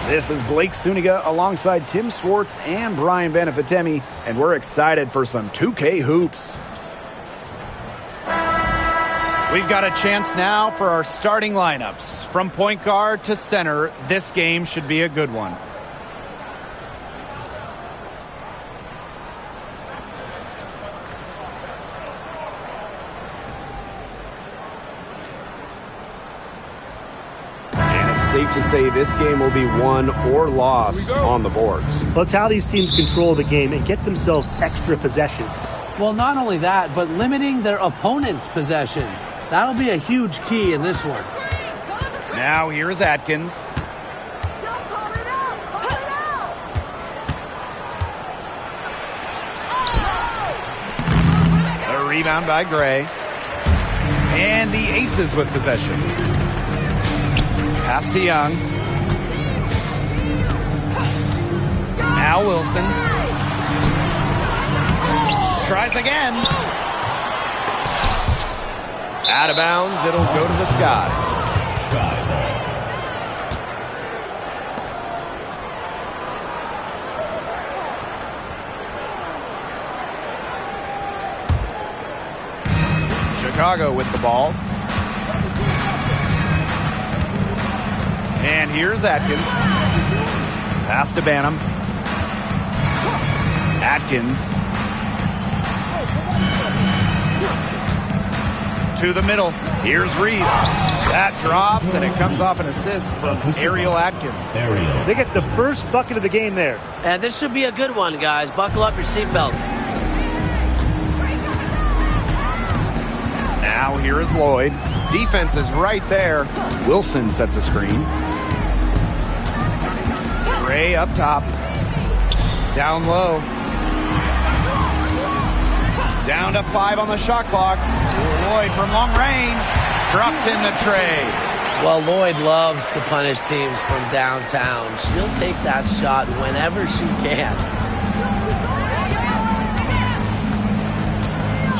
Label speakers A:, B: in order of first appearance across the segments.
A: This is Blake Suniga alongside Tim Swartz and Brian Benefitemi, and we're excited for some 2K hoops.
B: We've got a chance now for our starting lineups. From point guard to center, this game should be a good one.
A: Safe to say this game will be won or lost on the boards.
C: Well, it's how these teams control the game and get themselves extra possessions.
D: Well, not only that, but limiting their opponent's possessions. That'll be a huge key in this one.
B: Now here is Atkins. A rebound by Gray. And the Aces with possession. Pass to Young. Now Wilson. Tries again.
A: Out of bounds, it'll go to the sky.
B: Chicago with the ball. And here's Atkins. Pass to Banham. Atkins. To the middle. Here's Reese. That drops, and it comes off an assist from Ariel Atkins.
C: They get the first bucket of the game there.
E: And this should be a good one, guys. Buckle up your seatbelts.
B: Now here is Lloyd. Defense is right there.
A: Wilson sets a screen.
B: Gray up top. Down low. Down to 5 on the shot clock. Lloyd from long range. Drops in the tray.
D: Well, Lloyd loves to punish teams from downtown. She'll take that shot whenever she can.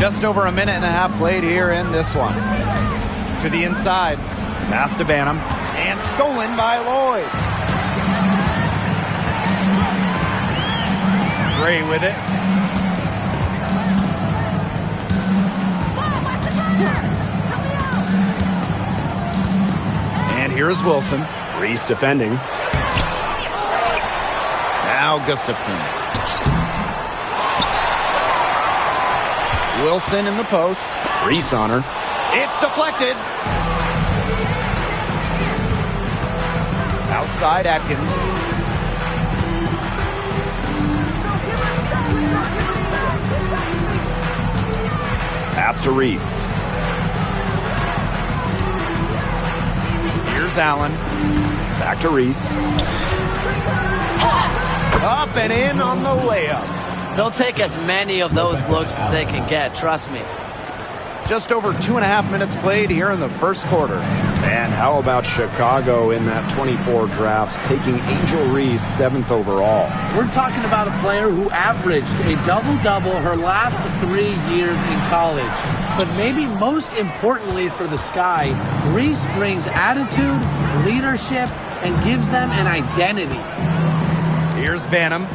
B: Just over a minute and a half played here in this one. To the inside. Pass to Banham. And stolen by Lloyd. Gray with it. And here's Wilson.
A: Reese defending.
B: Now Gustafson. Wilson in the post.
A: Reese on her.
B: It's deflected. Outside Atkins.
A: Pass to Reese.
B: Here's Allen.
A: Back to Reese.
B: Up and in on the layup.
E: They'll take as many of those looks as they can get, trust me.
B: Just over 2.5 minutes played here in the first quarter.
A: And how about Chicago in that 24 draft, taking Angel Reese 7th overall?
D: We're talking about a player who averaged a double-double her last 3 years in college. But maybe most importantly for the Sky, Reese brings attitude, leadership, and gives them an identity.
B: Here's Banham.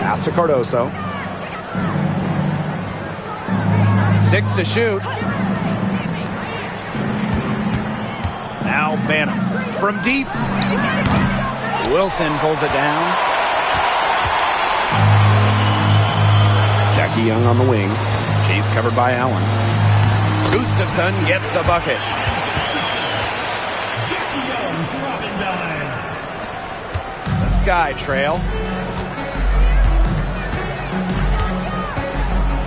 A: Pass to Cardoso.
B: 6 to shoot. Now Banham from deep. Wilson pulls it down.
A: Jackie Young on the wing. She's covered by Allen.
B: Gustafson gets the bucket.
F: Jackie Young dropping dimes.
B: The Sky trail.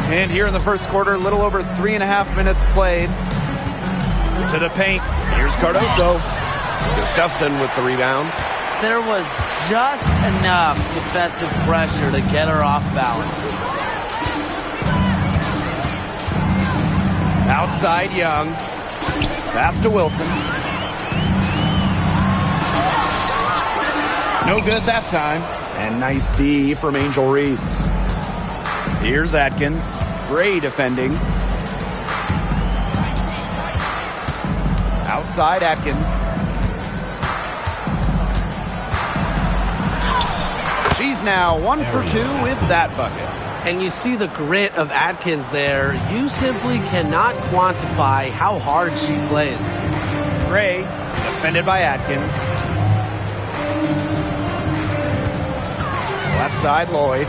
B: And here in the first quarter, a little over 3.5 minutes played. To the paint. Here's Cardoso.
A: Gustafson with the rebound.
E: There was just enough defensive pressure to get her off balance.
B: Outside Young. Pass to Wilson. No good that time.
A: And nice D from Angel Reese.
B: Here's Atkins. Gray defending. Outside Atkins. She's now 1 for 2 with that bucket.
E: And you see the grit of Atkins there. You simply cannot quantify how hard she plays.
B: Gray, defended by Atkins. Left side, Lloyd.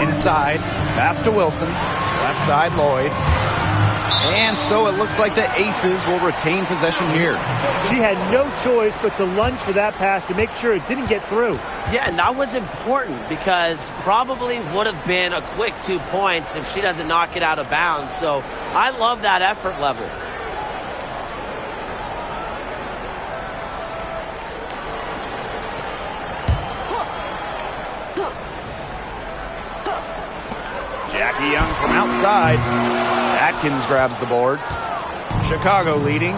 B: Inside, pass to Wilson. Left side, Lloyd. And so it looks like the Aces will retain possession here.
C: She had no choice but to lunge for that pass to make sure it didn't get through.
E: Yeah, and that was important because probably would have been a quick 2 points if she doesn't knock it out of bounds. So I love that effort level.
B: Jackie Young from outside. Atkins grabs the board. Chicago leading.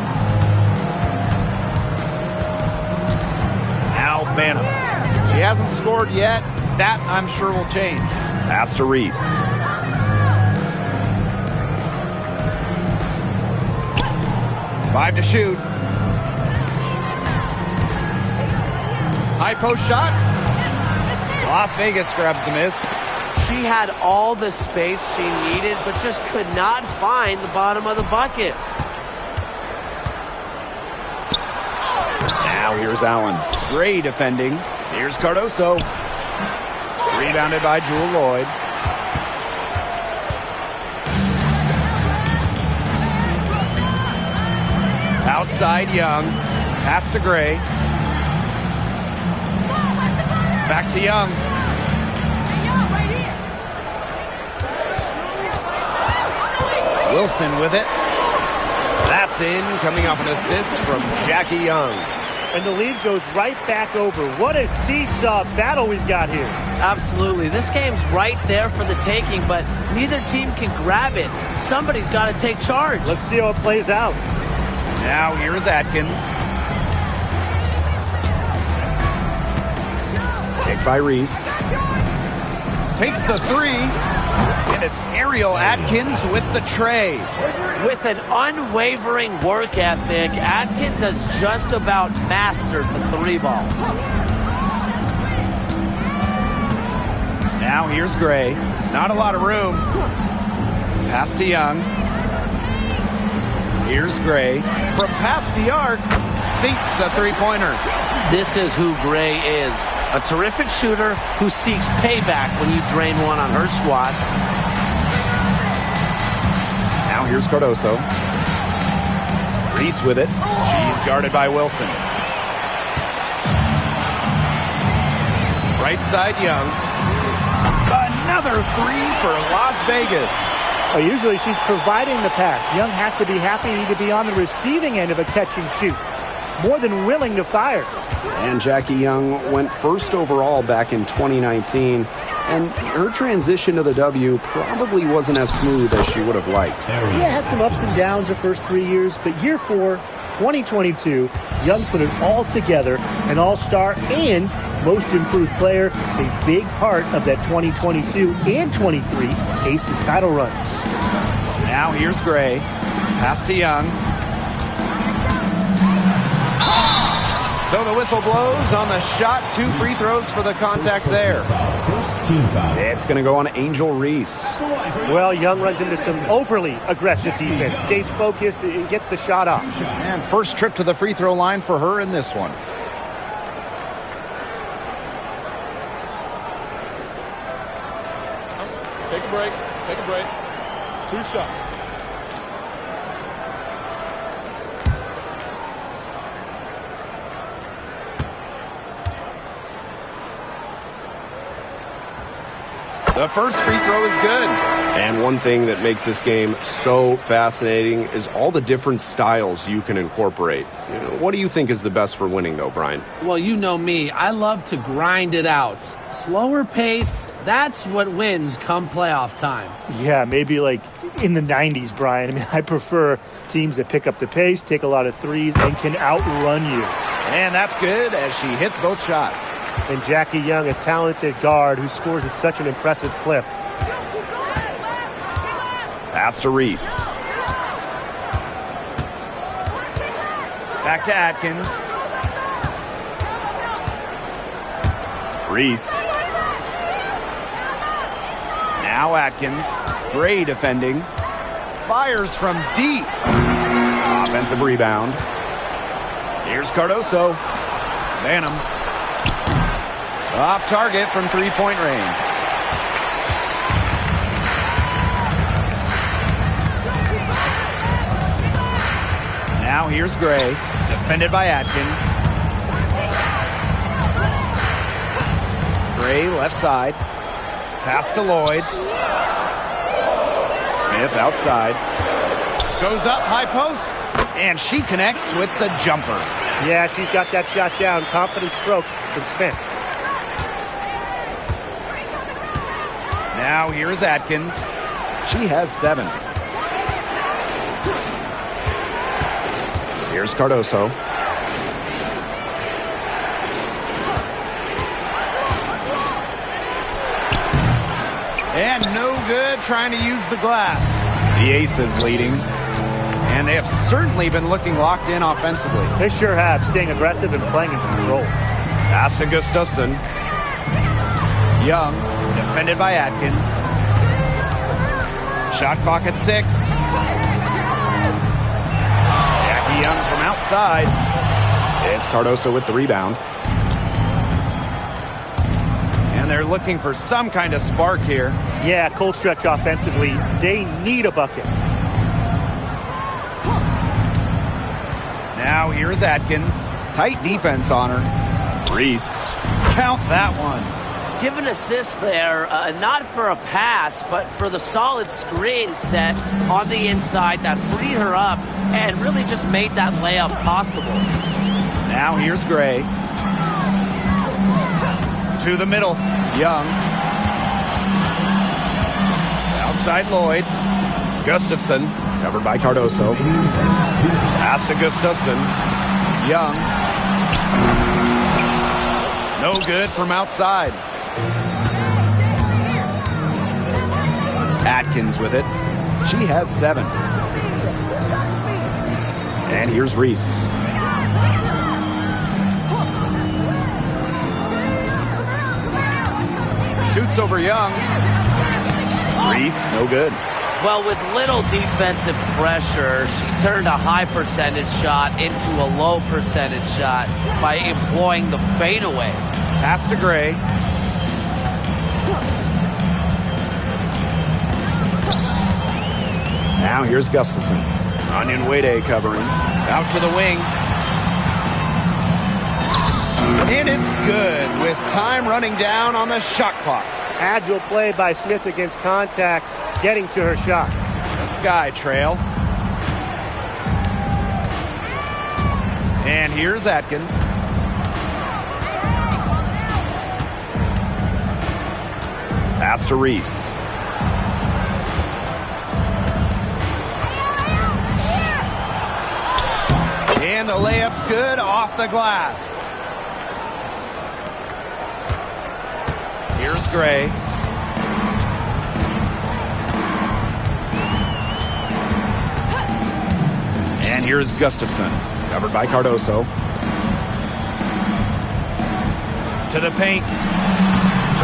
B: Now Banham. She hasn't scored yet. That, I'm sure, will change.
A: Pass to Reese.
B: Five to shoot. High post shot. Las Vegas grabs the miss.
E: She had all the space she needed, but just could not find the bottom of the bucket.
A: Now here's Allen.
B: Gray defending. Here's Cardoso. Rebounded by Jewel Lloyd. Outside Young. Pass to Gray. Back to Young. Wilson with it. That's in, coming off an assist from Jackie Young.
C: And the lead goes right back over. What a seesaw battle we've got here.
E: Absolutely. This game's right there for the taking, but neither team can grab it. Somebody's got to take charge.
C: Let's see how it plays out.
B: Now here's Atkins.
A: Kick by Reese.
B: Takes the three. And it's Ariel Atkins with the tray.
E: With an unwavering work ethic, Atkins has just about mastered the three ball.
B: Now here's Gray. Not a lot of room. Pass to Young. Here's Gray. From past the arc, sinks the three-pointers.
E: This is who Gray is. A terrific shooter who seeks payback when you drain one on her squad.
A: Now here's Cardoso. Reese with it.
B: She's guarded by Wilson. Right side Young. Another three for Las Vegas.
C: Usually she's providing the pass. Young has to be happy to be on the receiving end of a catch and shoot. More than willing to fire.
A: And Jackie Young went first overall back in 2019. And her transition to the W probably wasn't as smooth as she would have liked.
C: Yeah, had some ups and downs her first 3 years, but year 4, 2022, Young put it all together, an all-star and most improved player, a big part of that 2022 and 23 Aces title runs.
B: Now here's Gray. Pass to Young. So the whistle blows on the shot. 2 free throws for the contact there.
A: It's going to go on Angel Reese.
C: Well, Young runs into some overly aggressive defense, stays focused, and gets the shot off.
B: And first trip to the free throw line for her in this one.
G: Take a break. Take a break. 2 shots.
B: The first free throw is good.
A: And one thing that makes this game so fascinating is all the different styles you can incorporate. What do you think is the best for winning, though, Brian?
D: Well, you know me. I love to grind it out. Slower pace, that's what wins come playoff time.
C: Yeah, maybe like in the 90s, Brian. I mean, I prefer teams that pick up the pace, take a lot of threes, and can outrun you.
B: And that's good as she hits both shots.
C: And Jackie Young, a talented guard who scores at such an impressive clip.
A: Pass to Reese.
B: Back to Atkins. Reese. Now Atkins. Gray defending. Fires from deep.
A: Offensive rebound.
B: Here's Cardoso. Banham. Off target from three-point range. Now here's Gray. Defended by Atkins. Gray left side. Pass to Lloyd. Smith outside. Goes up high post. And she connects with the jumper.
C: Yeah, she's got that shot down. Confident stroke from Smith.
B: Now here is Atkins.
A: She has 7. Here's Cardoso.
B: And no good trying to use the glass. The Aces leading. And they have certainly been looking locked in offensively.
C: They sure have, staying aggressive and playing in control.
B: Pass to Gustafson. Young, defended by Atkins. Shot clock at 6. Jackie Young from outside.
A: It's Cardoso with the rebound.
B: And they're looking for some kind of spark here.
C: Yeah, cold stretch offensively. They need a bucket.
B: Now here is Atkins. Tight defense on her. Reese. Count that one.
E: Give an assist there, not for a pass, but for the solid screen set on the inside that freed her up and really just made that layup possible.
B: Now here's Gray. To the middle. Young. Outside Lloyd. Gustafson.
A: Covered by Cardoso.
B: Pass to Gustafson. Young. No good from outside. Atkins with it.
A: She has 7. And here's Reese.
B: Shoots over Young. Reese, no good.
E: Well, with little defensive pressure, she turned a high percentage shot into a low percentage shot by employing the fadeaway.
B: Pass to Gray.
A: Now here's Gustafson.
B: Onion Wade covering. Out to the wing. And it's good with time running down on the shot clock.
C: Agile play by Smith against contact, getting to her shots.
B: The Sky Trail. And here's Atkins.
A: Pass to Reese.
B: And the layup's good off the glass. Here's Gray. And here's Gustafson.
A: Covered by Cardoso.
B: To the paint.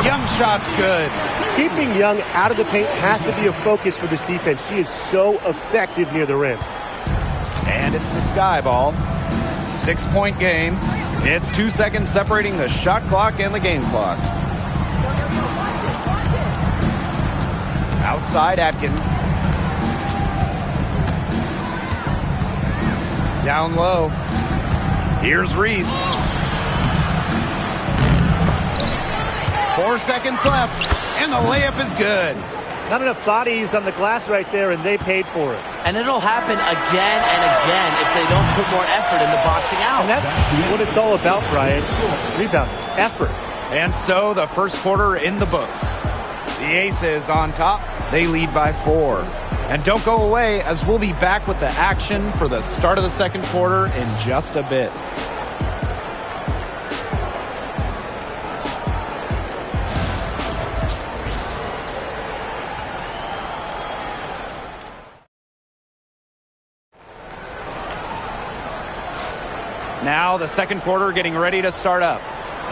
B: Young shot's good.
C: Keeping Young out of the paint has to be a focus for this defense. She is so effective near the rim.
B: And it's the Sky ball. 6-point game. It's 2 seconds separating the shot clock and the game clock. Outside Atkins. Down low. Here's Reese. 4 seconds left. And the layup is good.
C: Not enough bodies on the glass right there, and they paid for it.
E: And it'll happen again and again if they don't put more effort into boxing out.
C: And that's what it's all about, Brian. Rebound, effort.
B: And so the first quarter in the books. The Aces on top. They lead by 4. And don't go away, as we'll be back with the action for the start of the second quarter in just a bit. Now the second quarter getting ready to start up.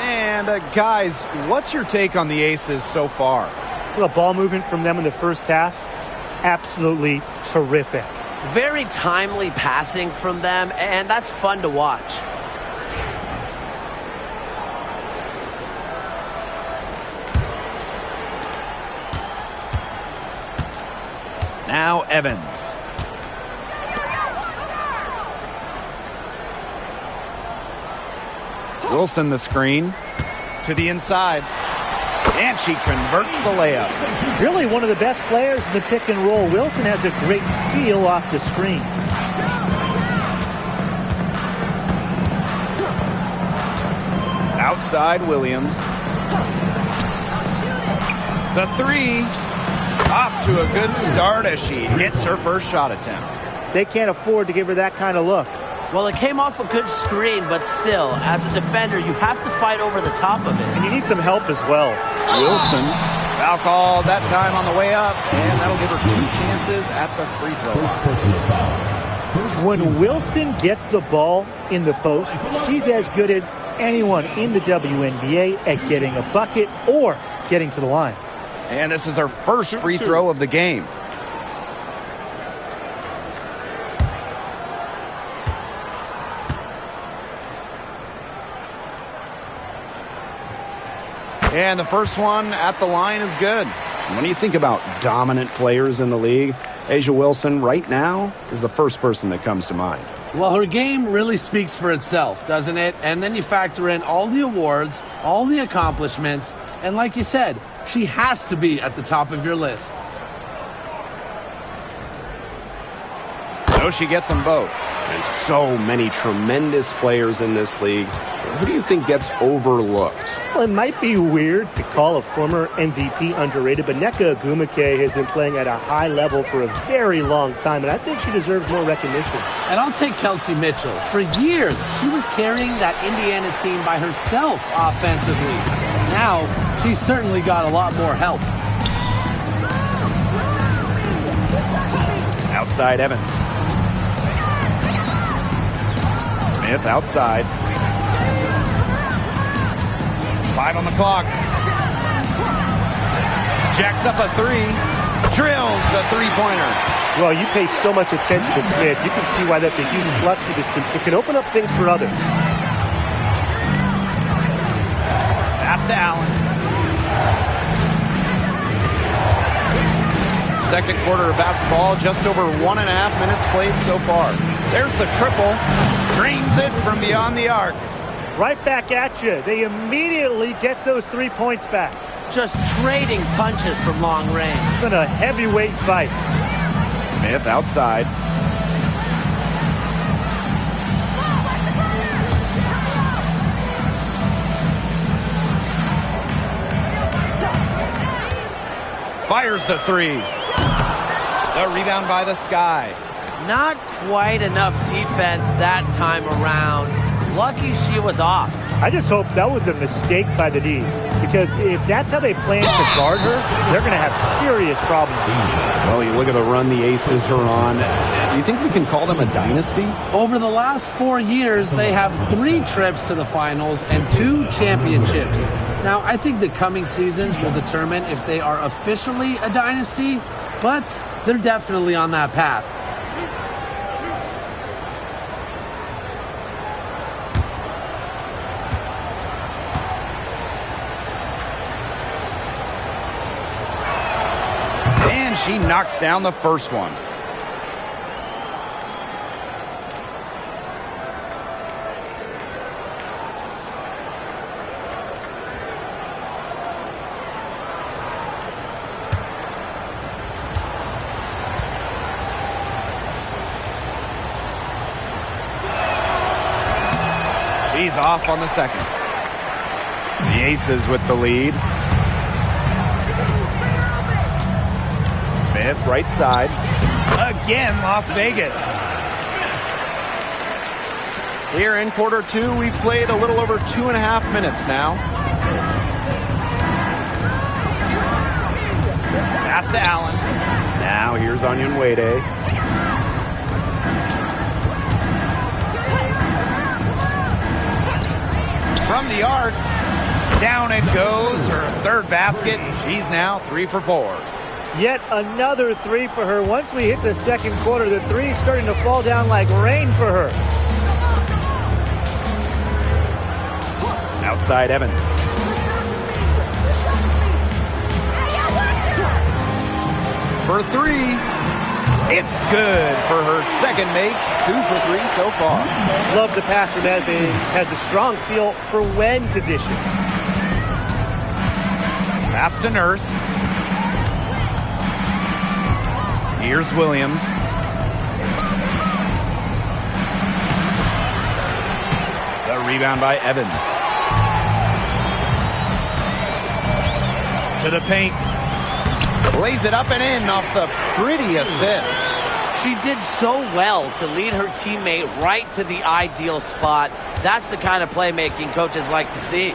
B: And guys, what's your take on the Aces so far?
C: The ball movement from them in the first half, absolutely terrific.
E: Very timely passing from them, and that's fun to watch.
B: Now Evans. Wilson the screen to the inside. And she converts the layup.
C: Really one of the best players in the pick and roll. Wilson has a great feel off the screen.
B: Outside Williams. The three. Off to a good start as she hits her first shot attempt.
C: They can't afford to give her that kind of look.
E: Well, it came off a good screen, but still, as a defender, you have to fight over the top of it.
C: And you need some help as well.
B: Wilson, foul call that time on the way up, and that'll give her 2 chances at the free throw line.
C: When Wilson gets the ball in the post, she's as good as anyone in the WNBA at getting a bucket or getting to the line.
B: And this is her first free throw of the game. And the first one at the line is good.
A: When you think about dominant players in the league, A'ja Wilson right now is the first person that comes to mind.
D: Well, her game really speaks for itself, doesn't it? And then you factor in all the awards, all the accomplishments, and like you said, she has to be at the top of your list.
B: So she gets them both.
A: And so many tremendous players in this league. Who do you think gets overlooked?
C: Well, it might be weird to call a former MVP underrated, but Nneka Ogwumike has been playing at a high level for a very long time, and I think she deserves more recognition.
D: And I'll take Kelsey Mitchell. For years, she was carrying that Indiana team by herself offensively. Now, she's certainly got a lot more help.
B: Outside Evans. Smith outside. 5 on the clock. Jacks up a 3. Drills the three-pointer.
C: Well, you pay so much attention to Smith. You can see why that's a huge plus for this team. It can open up things for others.
B: Pass to Allen. Second quarter of basketball, just over 1.5 minutes played so far. There's the triple. Drains it from beyond the arc.
C: Right back at you. They immediately get those 3 points back.
E: Just trading punches from long range.
C: It's been a heavyweight fight.
B: Smith outside. Fires the 3. The rebound by the Sky.
E: Not quite enough defense that time around. Lucky she was off.
C: I just hope that was a mistake by the D, because if that's how they plan to guard her, they're going to have serious problems.
A: Well, you look at the run the Aces are on. Do you think we can call them a dynasty?
D: Over the last 4 years, they have 3 trips to the finals and 2 championships. Now, I think the coming seasons will determine if they are officially a dynasty, but they're definitely on that path.
B: She knocks down the first one. She's off on the second. The Aces with the lead. Smith, right side. Again, Las Vegas. Here in quarter 2, we've played a little over 2.5 minutes now. Pass to Allen.
A: Now here's Onyenwere.
B: From the arc, down it goes. Her third basket. She's now 3 for 4.
C: Yet another three for her. Once we hit the second quarter, the three is starting to fall down like rain for her.
B: Outside Evans. For 3. It's good for her second make. 2 for 3 so far.
C: Love the pass from Evans. Has a strong feel for when to dish it.
B: Pass to Nurse. Here's Williams. The rebound by Evans. To the paint. Lays it up and in off the pretty assist.
E: She did so well to lead her teammate right to the ideal spot. That's the kind of playmaking coaches like to see.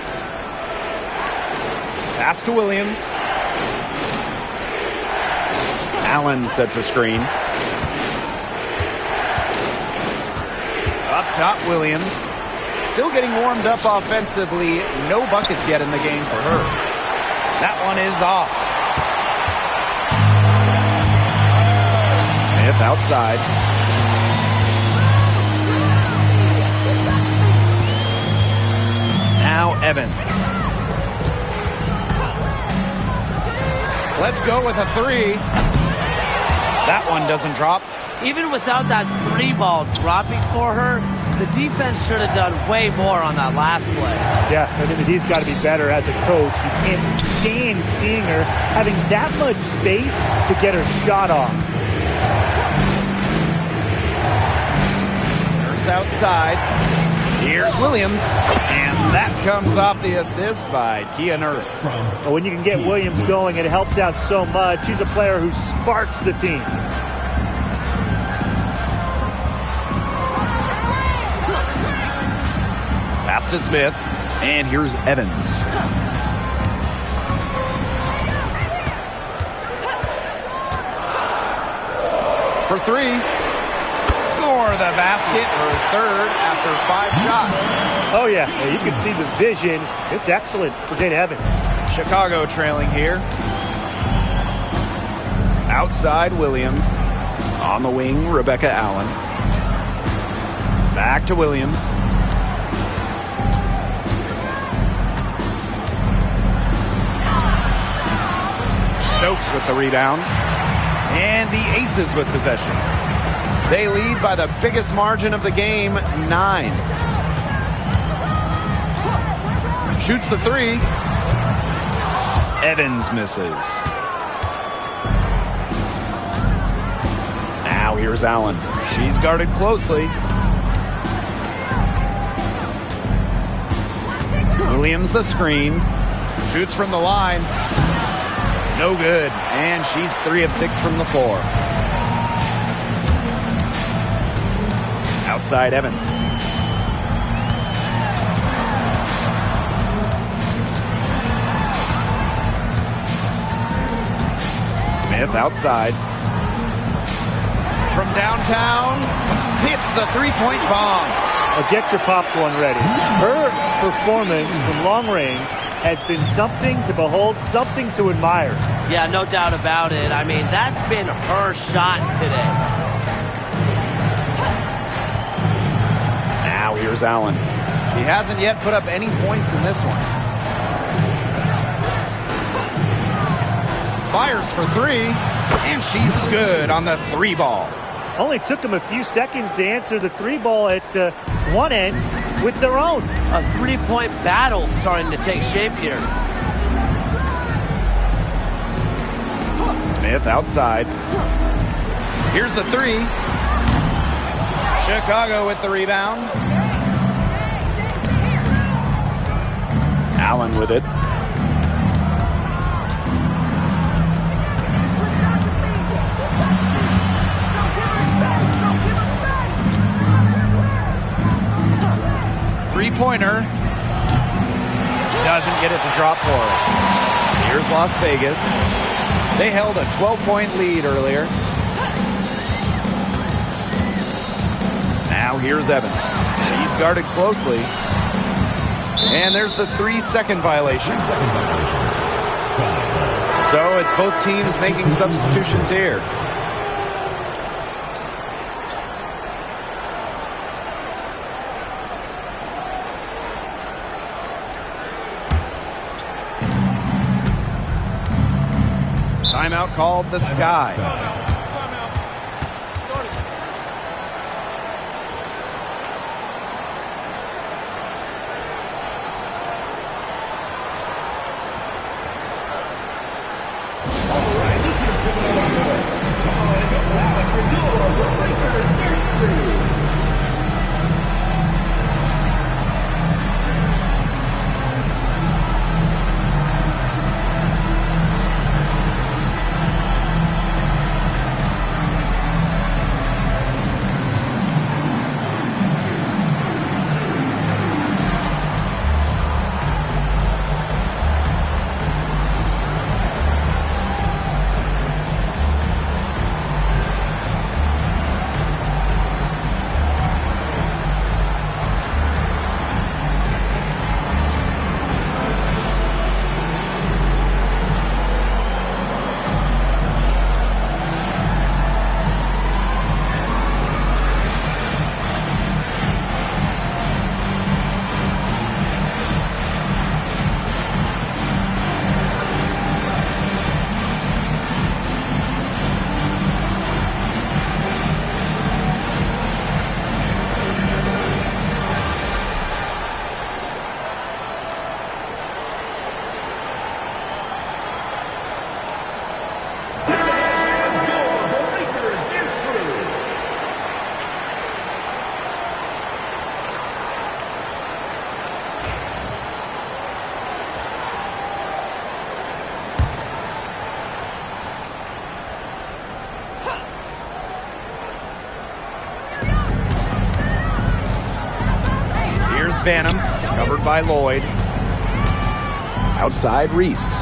B: Pass to Williams. Allen sets a screen. Up top, Williams. Still getting warmed up offensively. No buckets yet in the game for her. That one is off. Smith outside. Now Evans. Let's go with a 3. That one doesn't drop.
E: Even without that 3 ball dropping for her, the defense should have done way more on that last play.
C: Yeah, I think he's got to be better as a coach. You can't stand seeing her having that much space to get her shot off.
B: Nurse outside. Here's Williams. And that comes off the assist by Kia Nurse.
C: But when you can get Williams going, it helps out so much. She's a player who sparks the team.
B: Pass to Smith. And here's Evans. For 3. Score the basket, her third after 5 shots.
C: Oh, yeah. You can see the vision. It's excellent for Dana Evans.
B: Chicago trailing here. Outside Williams. On the wing, Rebecca Allen. Back to Williams. Stokes with the rebound. And the Aces with possession. They lead by the biggest margin of the game, 9. Shoots the 3. Evans misses. Now here's Allen. She's guarded closely. Williams the screen. Shoots from the line. No good. And she's 3 of 6 from the floor. Outside Evans. Smith outside. From downtown, hits the three-point bomb.
C: Now get your popcorn ready. Her performance from long range has been something to behold, something to admire.
E: Yeah, no doubt about it. I mean, that's been her shot today.
B: Now here's Allen. He hasn't yet put up any points in this one. Fires for 3, and she's good on the 3 ball.
C: Only took them a few seconds to answer the 3 ball at one end with their own.
E: A 3-point battle starting to take shape here.
B: Smith outside. Here's the 3. Chicago with the rebound. Allen with it. Three-pointer. Doesn't get it to drop for it. Here's Las Vegas. They held a 12-point lead earlier. Now here's Evans. She's guarded closely. And there's the 3-second violation. So it's both teams making substitutions here. Timeout called the Sky. Banham, covered by Lloyd.
A: Outside Reese.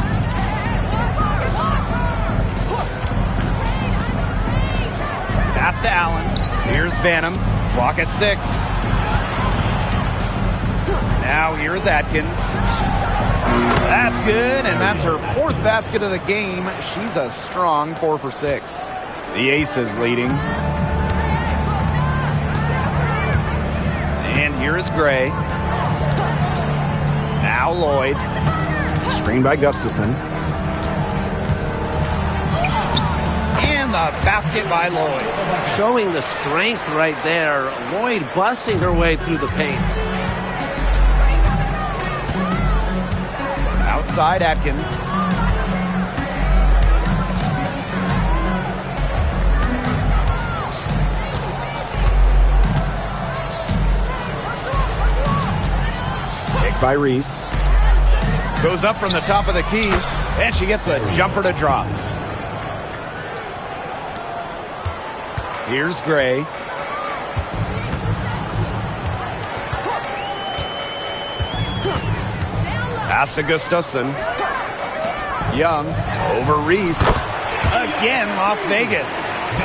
B: Pass to Allen. Here's Banham. Clock at 6. Now here's Atkins. That's good, and that's her 4th basket of the game. She's a strong 4 for 6. The Aces leading. And here is Gray. Now Lloyd.
A: Screen by Gustafson.
B: And the basket by Lloyd.
E: Showing the strength right there. Lloyd busting her way through the paint.
B: Outside Atkins.
A: By Reese.
B: Goes up from the top of the key, and she gets a jumper to drop. Here's Gray. Pass to Gustafson. Young over Reese. Again, Las Vegas.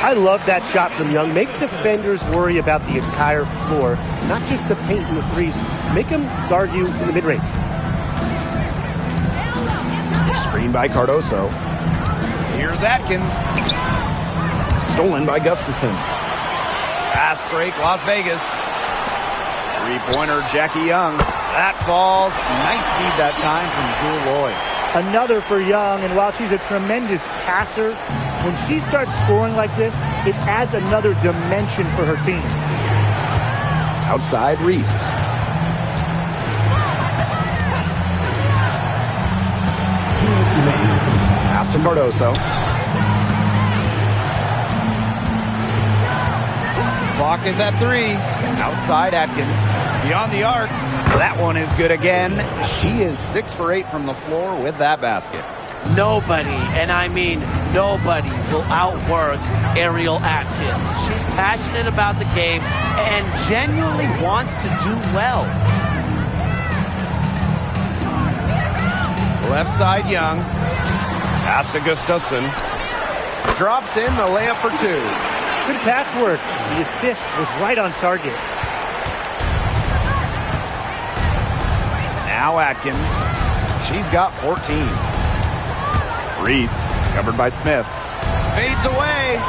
C: I love that shot from Young. Make defenders worry about the entire floor, not just the paint and the threes. Make them guard you in the mid-range.
A: Screen by Cardoso.
B: Here's Atkins.
A: Stolen by Gustafson.
B: Fast break, Las Vegas. Three-pointer, Jackie Young. That falls. Nice feed that time from Jewel Lloyd.
C: Another for Young, and while she's a tremendous passer, when she starts scoring like this, it adds another dimension for her team.
A: Outside Reese. Pass to Cardoso.
B: Clock is at 3. Outside Atkins. Beyond the arc. That one is good again. She is 6 for 8 from the floor with that basket.
E: Nobody, and I mean nobody, will outwork Ariel Atkins. She's passionate about the game and genuinely wants to do well.
B: Left side Young. Pass to Gustafson. Drops in the layup for 2.
C: Good pass work. The assist was right on target.
B: Now Atkins. She's got 14. Reese, covered by Smith. Fades away.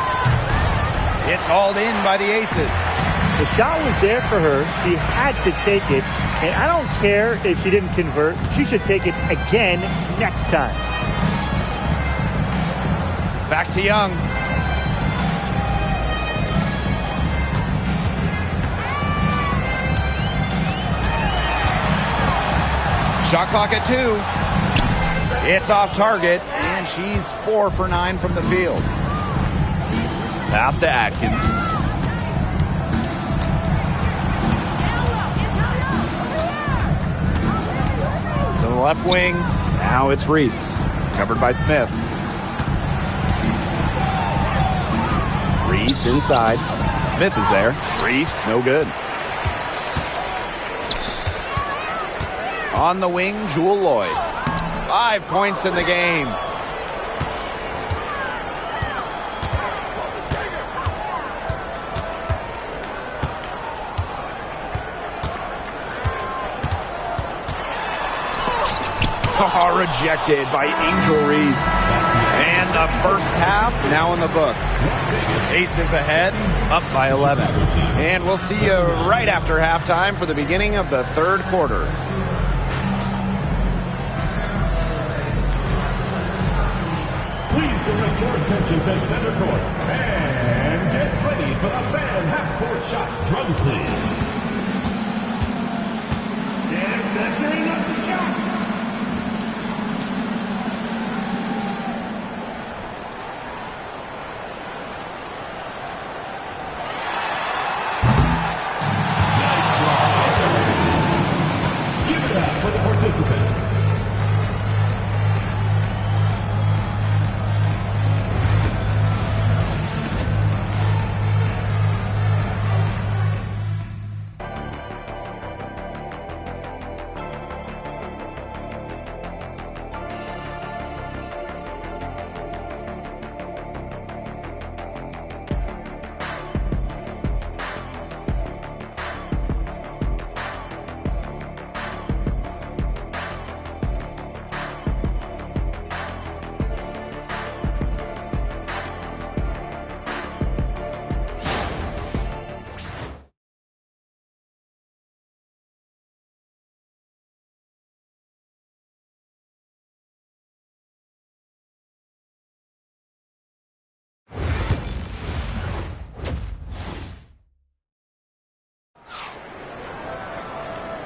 B: It's hauled in by the Aces.
C: The shot was there for her. She had to take it. And I don't care if she didn't convert. She should take it again next time.
B: Back to Young. Shot clock at 2. It's off target, and she's 4 for 9 from the field. Pass to Atkins. To the left wing. Now it's Reese, covered by Smith. Reese inside. Smith is there. Reese, no good. On the wing, Jewel Lloyd. 5 points in the game. Oh, rejected by Angel Reese. And the first half now in the books. Aces ahead, up by 11. And we'll see you right after halftime for the beginning of the third quarter.
F: Please direct your attention to center court. And get ready for the fan half-court shot. Drums, please. And that's ready up to shot. Nice draw. It's a give it up for the participants.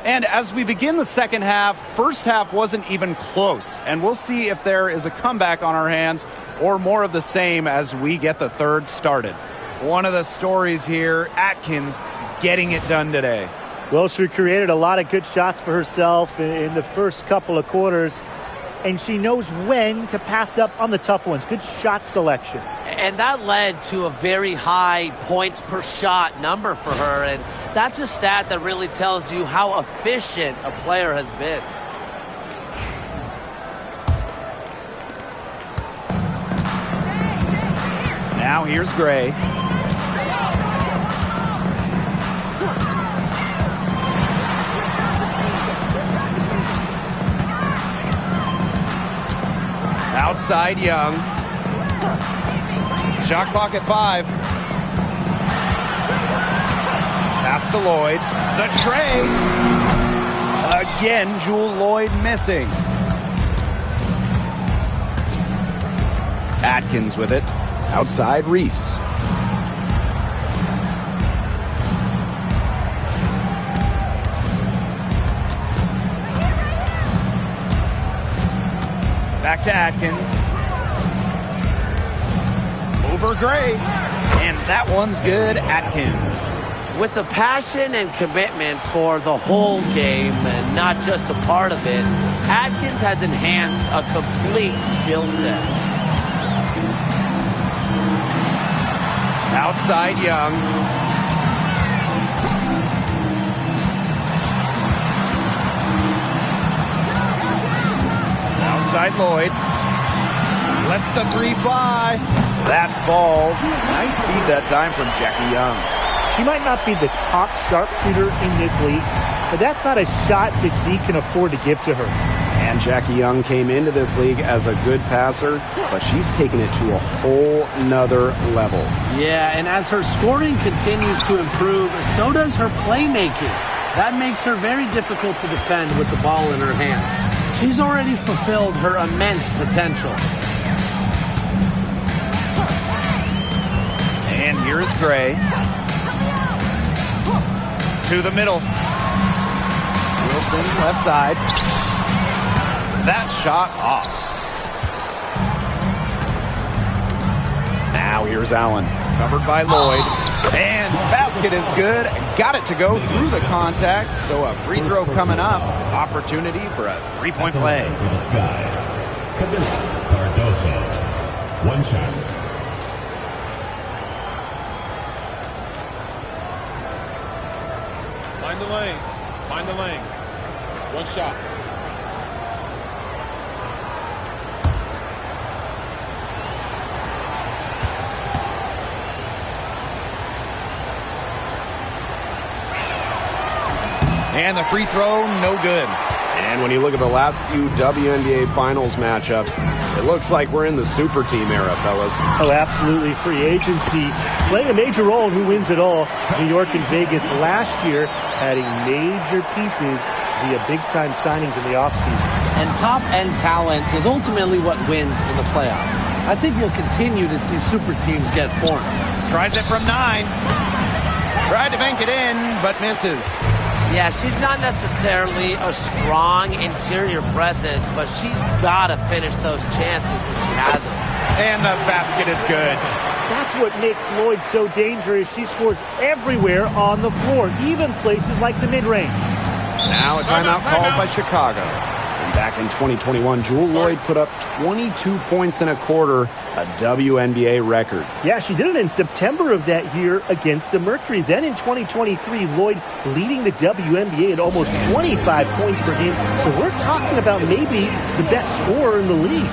B: And as we begin the second half, first half wasn't even close. And we'll see if there is a comeback on our hands or more of the same as we get the third started. One of the stories here, Atkins getting it done today.
C: Well, she created a lot of good shots for herself in the first couple of quarters. And she knows when to pass up on the tough ones. Good shot selection.
E: And that led to a very high points per shot number for her. And that's a stat that really tells you how efficient a player has been.
B: Now here's Gray. Outside Young. Shot clock at 5. Pass to Lloyd. The tray. Again, Jewel Lloyd missing. Atkins with it. Outside Reese. Back to Atkins. Over Gray. And that one's good, Atkins.
E: With the passion and commitment for the whole game and not just a part of it, Atkins has enhanced a complete skill set.
B: Outside Young. Outside Lloyd. Lets the 3 fly. That falls. Nice feed that time from Jackie Young.
C: She might not be the top sharpshooter in this league, but that's not a shot that D can afford to give to her.
A: And Jackie Young came into this league as a good passer, but she's taken it to a whole nother level.
D: Yeah, and as her scoring continues to improve, so does her playmaking. That makes her very difficult to defend with the ball in her hands. She's already fulfilled her immense potential.
B: And here is Gray. To the middle. Wilson, left side. That shot off. Now here's Allen. Covered by Lloyd. And basket is good. Got it to go through the contact. So a free throw coming up. Opportunity for a three-point play.
F: For the Sky, Camila Cardoso. One shot.
G: Find the lanes. Find the lanes. One shot.
B: And the free throw, no good.
A: And when you look at the last few WNBA Finals matchups, it looks like we're in the super team era, fellas.
C: Oh, absolutely. Free agency playing a major role in who wins it all. New York and Vegas last year adding major pieces via big-time signings in the offseason.
D: And top-end talent is ultimately what wins in the playoffs. I think we'll continue to see super teams get formed.
B: Tries it from 9. Tried to bank it in, but misses.
E: Yeah, she's not necessarily a strong interior presence, but she's got to finish those chances when she has them.
B: And the basket is good.
C: That's what makes Lloyd so dangerous. She scores everywhere on the floor, even places like the mid-range.
A: Now a timeout called by Chicago. And back in 2021, Jewel Lloyd put up 22 points in a quarter, a WNBA record.
C: Yeah, she did it in September of that year against the Mercury. Then in 2023, Lloyd leading the WNBA at almost 25 points per game. So we're talking about maybe the best scorer in the league.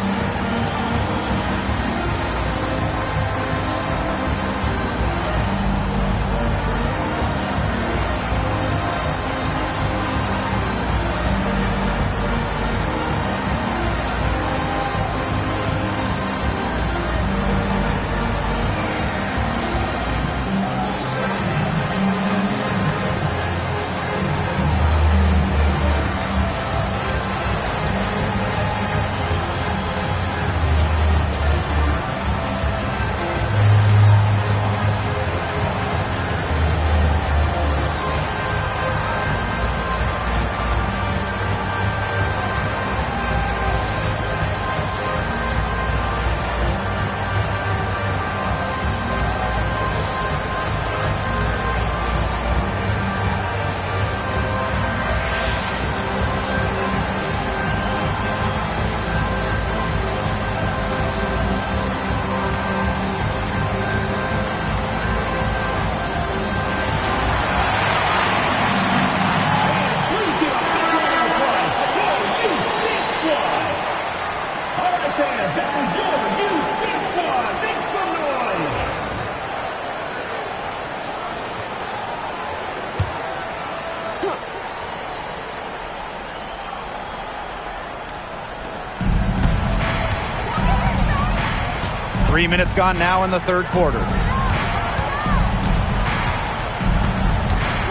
B: Three minutes gone now in the third quarter.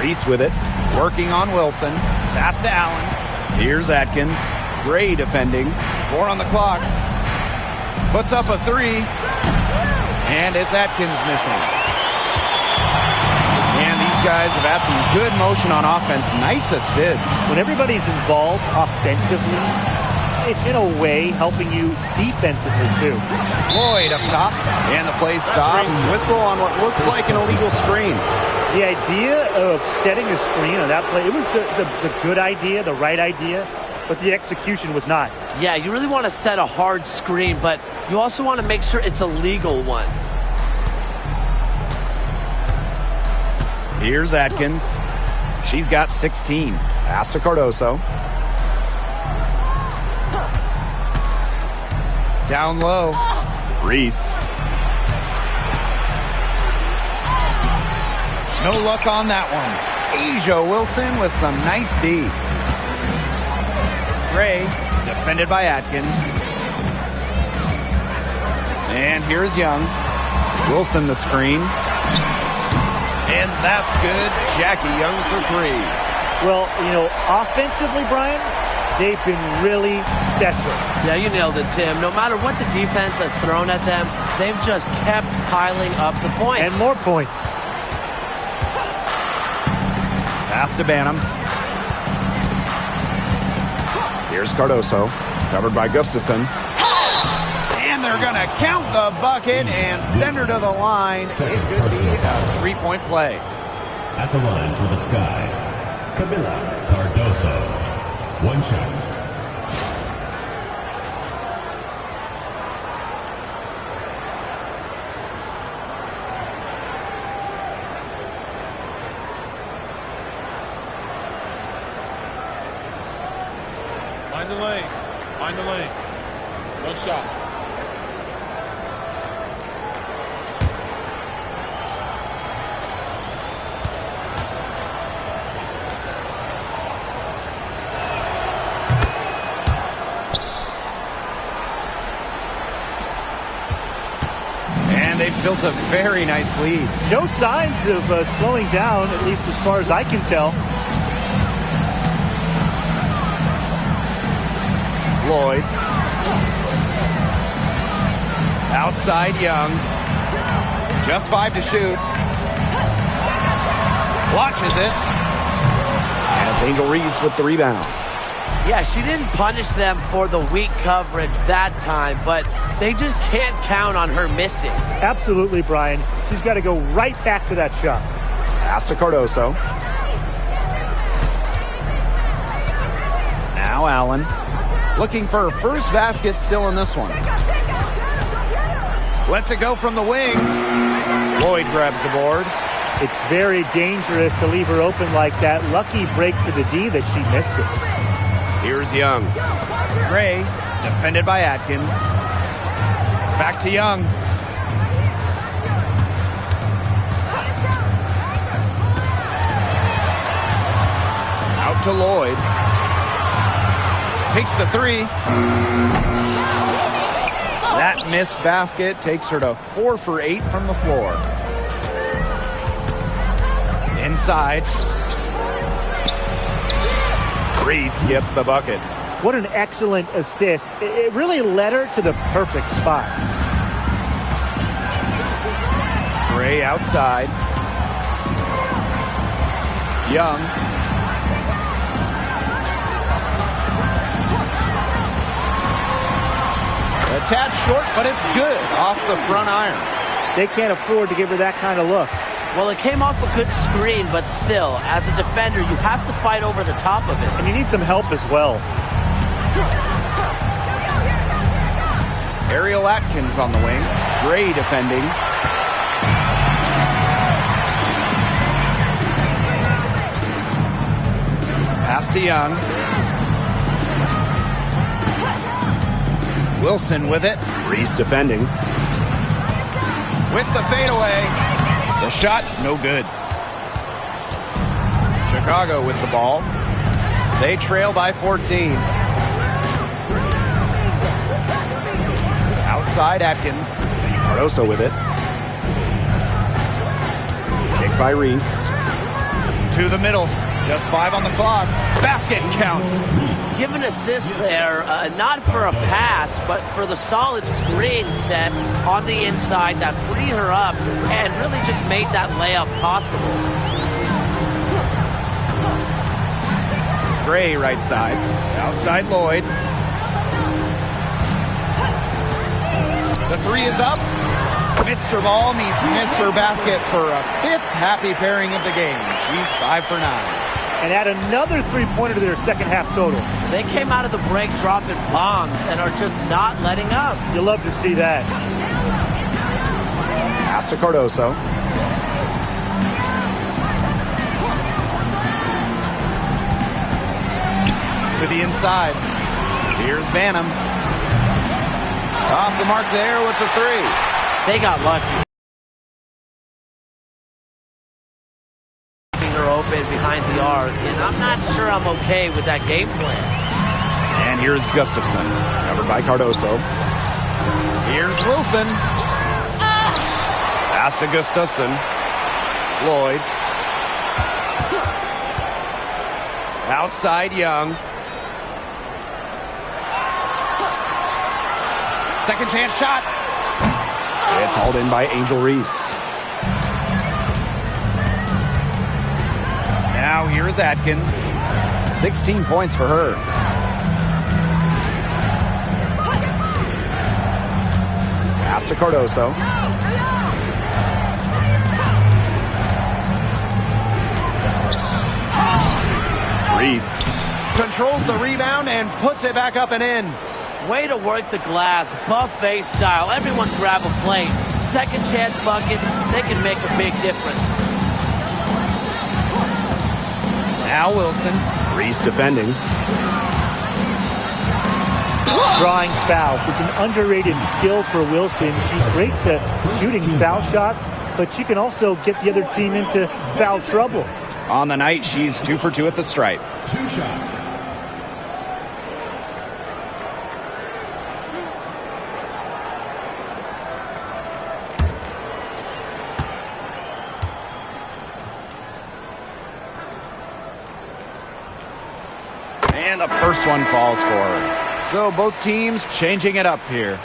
B: Reese with it, working on Wilson. Pass to Allen. Here's Atkins. Gray defending. 4 on the clock. Puts up a 3. And it's Atkins missing. And these guys have had some good motion on offense. Nice assists.
C: When everybody's involved offensively, it's in a way helping you defensively too.
B: Lloyd up top, and the play stops. Whistle on what looks like an illegal screen.
C: The idea of setting a screen on that play, it was the good idea, the right idea, but the execution was not.
E: Yeah, you really want to set a hard screen, but you also want to make sure it's a legal one.
B: Here's Atkins. She's got 16. Pass to Cardoso. Down low. Reese. No luck on that one. Asia Wilson with some nice D. Gray, defended by Atkins. And here's Young. Wilson the screen. And that's good. Jackie Young for three.
C: Well, you know, offensively, Brian, they've been really special.
E: Yeah, you nailed it, Tim. No matter what the defense has thrown at them, they've just kept piling up the points.
C: And more points.
B: Pass to Banham.
A: Here's Cardoso, covered by Gustafson.
B: And they're going to count the bucket and send her to the line. It could be a three-point play.
F: At the line for the Sky, Camila Cardoso. One shot.
G: Find the lane. Find the lane. One shot.
B: And they've built a very nice lead.
C: No signs of slowing down, at least as far as I can tell.
B: Lloyd. Outside Young. Just 5 to shoot. Watches it.
A: And it's Angel Reese with the rebound.
E: Yeah, she didn't punish them for the weak coverage that time, but they just can't count on her missing.
C: Absolutely, Brian. She's got to go right back to that shot.
A: Pass to Cardoso.
B: Now Allen. Looking for her first basket still in this one. Lets it go from the wing. Lloyd grabs the board.
C: It's very dangerous to leave her open like that. Lucky break for the D that she missed it.
A: Here's Young.
B: Gray, defended by Atkins. Back to Young. Out to Lloyd. Takes the three. That missed basket takes her to 4 for 8 from the floor. Inside. Reese gets the bucket.
C: What an excellent assist. It really led her to the perfect spot.
B: Gray outside. Young. A tad short, but it's good off the front iron.
C: They can't afford to give her that kind of look.
E: Well, it came off a good screen, but still, as a defender, you have to fight over the top of it.
C: And you need some help as well.
B: Ariel Atkins on the wing. Gray defending. Pass to Young. Wilson with it.
A: Reese defending.
B: With the fadeaway. The shot, no good. Chicago with the ball. They trail by 14. Outside Atkins.
A: Cardoso with it. Kick by Reese.
B: To the middle. Just 5 on the clock. Basket counts.
E: Give an assist there, not for a pass, but for the solid screen set on the inside that freed her up and really just made that layup possible.
B: Gray right side. Outside Lloyd. The three is up. Mr. Ball meets Mr. Basket for a 5th happy pairing of the game. She's 5 for 9.
C: And add another three-pointer to their second half total.
E: They came out of the break dropping bombs and are just not letting up.
C: You'll love to see that.
A: Pass to Cardoso.
B: To the inside. Here's Banham. Off the mark there with the three.
E: They got lucky. Her open. open behind the arc, and I'm not sure I'm okay with that game plan.
B: And here's Gustafson, covered by Cardoso. Here's Wilson. Pass to Gustafson. Lloyd. Outside Young. Second chance shot.
A: It's hauled in by Angel Reese.
B: Now here is Atkins. 16 points for her.
A: Pass to Cardoso. Reese
B: Controls the rebound and puts it back up and in.
E: Way to work the glass, buffet style. Everyone grab a plate. Second chance buckets, they can make a big difference.
B: Now Wilson.
A: Reese defending.
C: Drawing fouls. It's an underrated skill for Wilson. She's great to shooting foul shots, but she can also get the other team into foul trouble.
B: On the night, she's 2 for 2 at the stripe.
F: 2 shots.
B: And the first one falls for her. So both teams changing it up here.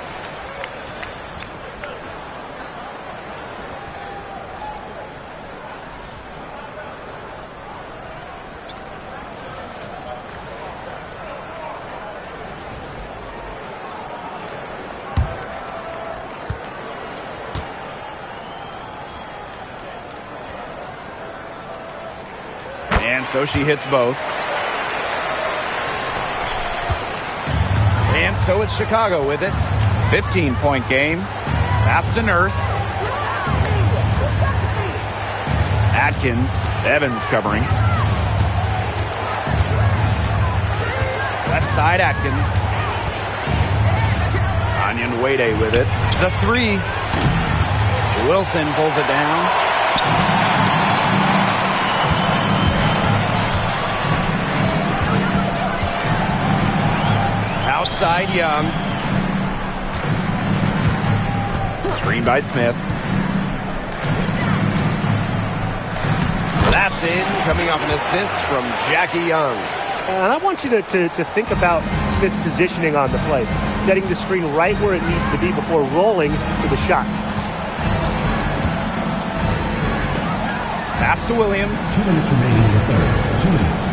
B: And so she hits both. And so it's Chicago with it. 15-point game. Pass to Nurse. Atkins. Evans covering. Left side Atkins. Onion Wade with it. The 3. Wilson pulls it down. Outside Young. Screen by Smith. That's in, coming off an assist from Jackie Young.
C: And I want you to think about Smith's positioning on the play, setting the screen right where it needs to be before rolling for the shot.
B: Pass to Williams.
F: 2 minutes remaining in the third. 2 minutes.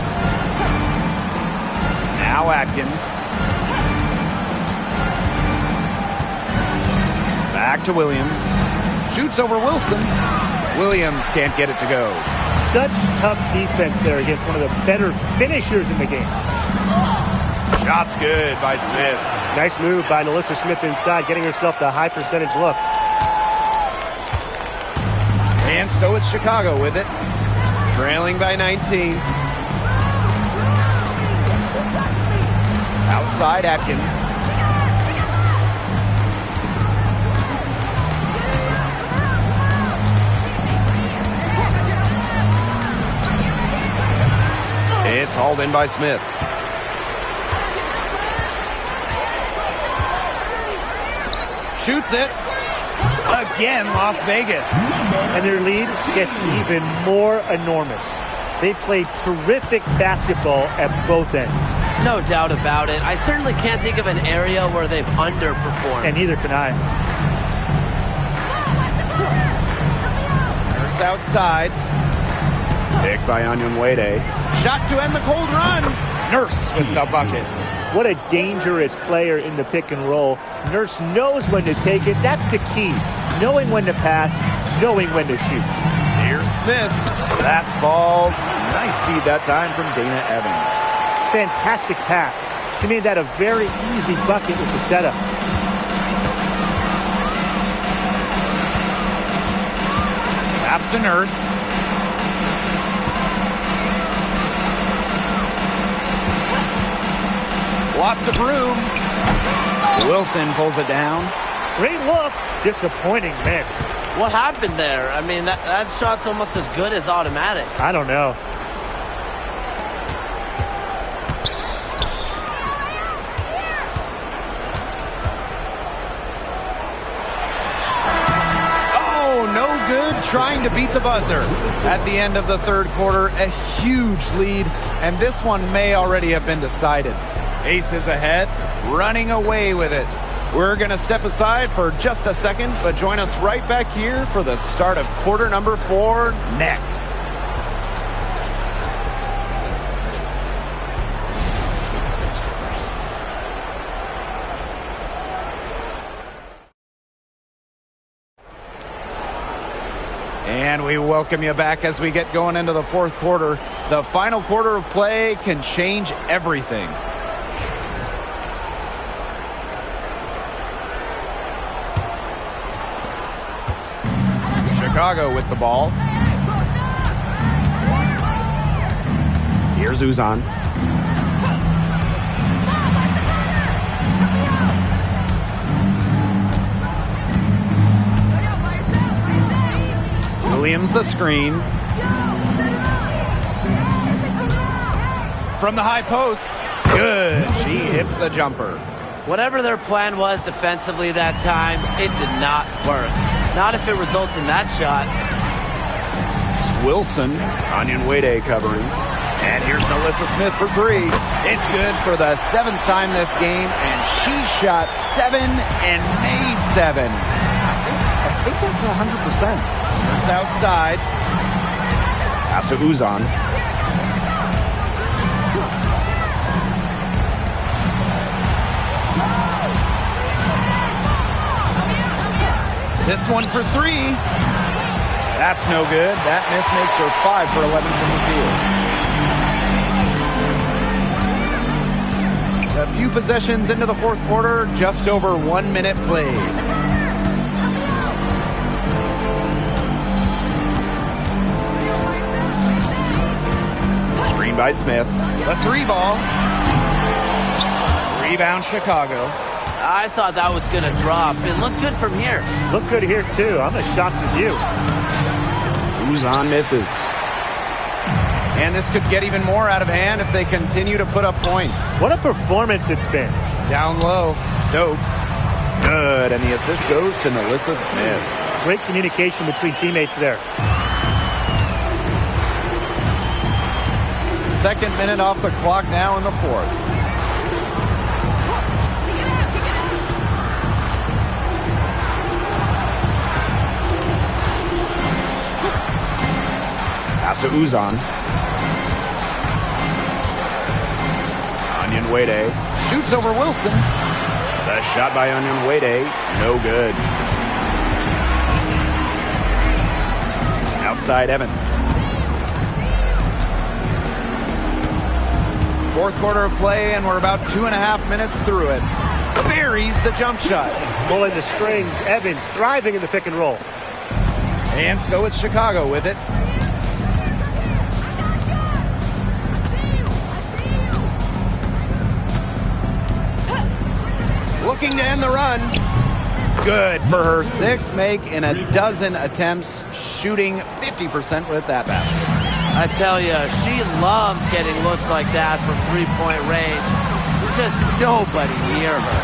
B: Now Atkins. Back to Williams. Shoots over Wilson. Williams can't get it to go.
C: Such tough defense there against one of the better finishers in the game.
B: Shot's good by Smith.
C: Nice move by Melissa Smith inside, getting herself the high percentage look.
B: And so it's Chicago with it. Trailing by 19. Outside Atkins. It's hauled in by Smith. Shoots it. Again, Las Vegas.
C: And their lead gets even more enormous. They've played terrific basketball at both ends.
E: No doubt about it. I certainly can't think of an area where they've underperformed.
C: And neither can I.
B: Nurse outside. Picked by Onion Wade. Shot to end the cold run. Nurse with the bucket.
C: What a dangerous player in the pick and roll. Nurse knows when to take it. That's the key. Knowing when to pass, knowing when to shoot.
B: Here's Smith. That falls. Nice feed that time from Dana Evans.
C: Fantastic pass. She made that a very easy bucket with the setup.
B: Pass to Nurse. Lots of room. Wilson pulls it down.
C: Great look. Disappointing miss.
E: What happened there? I mean, that shot's almost as good as automatic.
C: I don't know.
B: trying to beat the buzzer. At the end of the third quarter, a huge lead, and this one may already have been decided. Aces ahead, running away with it. We're going to step aside for just a second, but join us right back here for the start of quarter number 4 next. And we welcome you back as we get going into the fourth quarter. The final quarter of play can change everything. Chicago with the ball.
A: Here's Uzan.
B: Williams the screen. From the high post. Good. She hits the jumper.
E: Whatever their plan was defensively that time, it did not work. Not if it results in that shot.
A: Wilson. Onion Wade covering.
B: And here's Melissa Smith for 3. It's good for the 7th time this game, and she shot 7 and made 7. I think that's 100%. Just outside.
A: Pass to Uzan.
B: This one for 3. That's no good. That miss makes her 5 for 11 from the field. A few possessions into the fourth quarter, just over 1 minute played.
A: Screen by Smith.
B: The 3 ball. Rebound Chicago.
E: I thought that was going to drop. It looked good from here.
C: Looked good here, too. I'm as shocked as you.
A: Uzan misses.
B: And this could get even more out of hand if they continue to put up points.
C: What a performance it's been.
B: Down low. Stokes.
A: Good, and the assist goes to Melissa Smith.
C: Great communication between teammates there.
B: Second minute off the clock now in the fourth.
A: Pass to Uzan. Onion Wade
B: Shoots over Wilson.
A: The shot by Onion Wade, no good. Outside Evans.
B: Fourth quarter of play, and we're about 2.5 minutes through it. Buries the jump shot.
C: Pulling the strings. Evans thriving in the pick and roll.
B: And so it's Chicago with it. Looking to end the run. Good for her 6th make in a dozen attempts, shooting 50% with that basket.
E: I tell you, she loves getting looks like that from three-point range. There's just nobody near her.